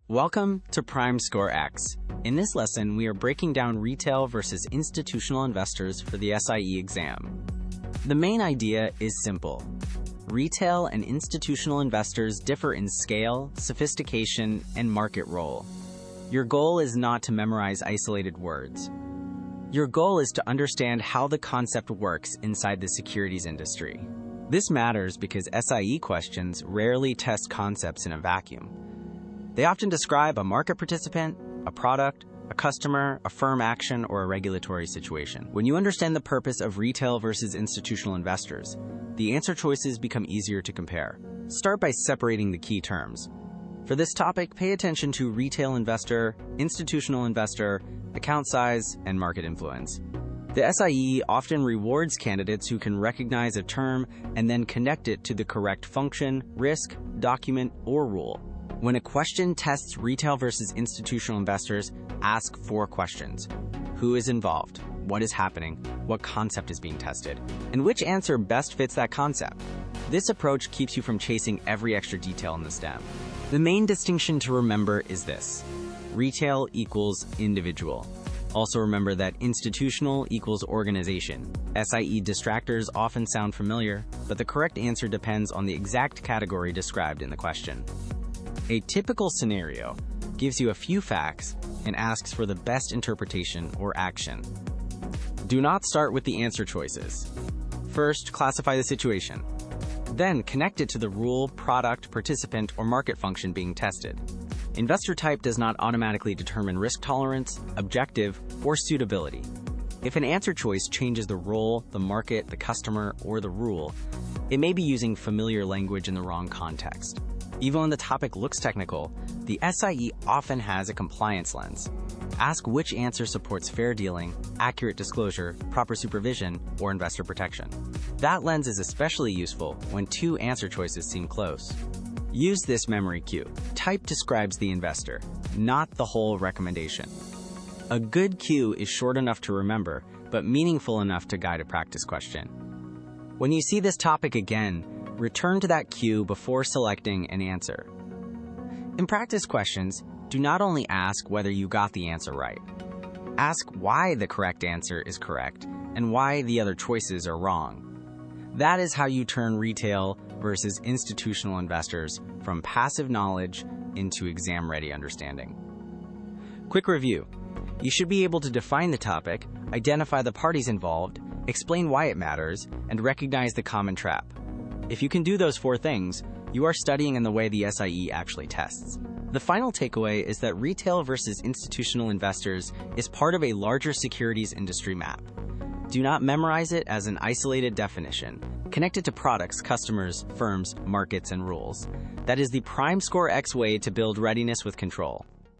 Welcome to PrimeScoreX. In this lesson, we are breaking down retail versus institutional investors for the SIE exam. The main idea is simple. Retail and institutional investors differ in scale, sophistication, and market role. Your goal is not to memorize isolated words. Your goal is to understand how the concept works inside the securities industry. This matters because SIE questions rarely test concepts in a vacuum. They often describe a market participant, a product, a customer, a firm action, or a regulatory situation. When you understand the purpose of retail versus institutional investors, the answer choices become easier to compare. Start by separating the key terms. For this topic, pay attention to retail investor, institutional investor, account size, and market influence. The SIE often rewards candidates who can recognize a term and then connect it to the correct function, risk, document, or rule. When a question tests retail versus institutional investors, ask 4 questions. Who is involved? What is happening? What concept is being tested? And which answer best fits that concept? This approach keeps you from chasing every extra detail in the STEM. The main distinction to remember is this. Retail equals individual. Also remember that institutional equals organization. SIE distractors often sound familiar, but the correct answer depends on the exact category described in the question. A typical scenario gives you a few facts and asks for the best interpretation or action. Do not start with the answer choices. First, classify the situation. Then, connect it to the rule, product, participant, or market function being tested. Investor type does not automatically determine risk tolerance, objective, or suitability. If an answer choice changes the role, the market, the customer, or the rule, it may be using familiar language in the wrong context. Even when the topic looks technical, the SIE often has a compliance lens. Ask which answer supports fair dealing, accurate disclosure, proper supervision, or investor protection. That lens is especially useful when 2 answer choices seem close. Use this memory cue. Type describes the investor, not the whole recommendation. A good cue is short enough to remember, but meaningful enough to guide a practice question. When you see this topic again, return to that cue before selecting an answer. In practice questions, do not only ask whether you got the answer right. Ask why the correct answer is correct and why the other choices are wrong. That is how you turn retail versus institutional investors from passive knowledge into exam-ready understanding. Quick review. You should be able to define the topic, identify the parties involved, explain why it matters, and recognize the common trap. If you can do those 4 things, you are studying in the way the SIE actually tests. The final takeaway is that retail versus institutional investors is part of a larger securities industry map. Do not memorize it as an isolated definition. Connect it to products, customers, firms, markets, and rules. That is the PrimeScoreX way to build readiness with control.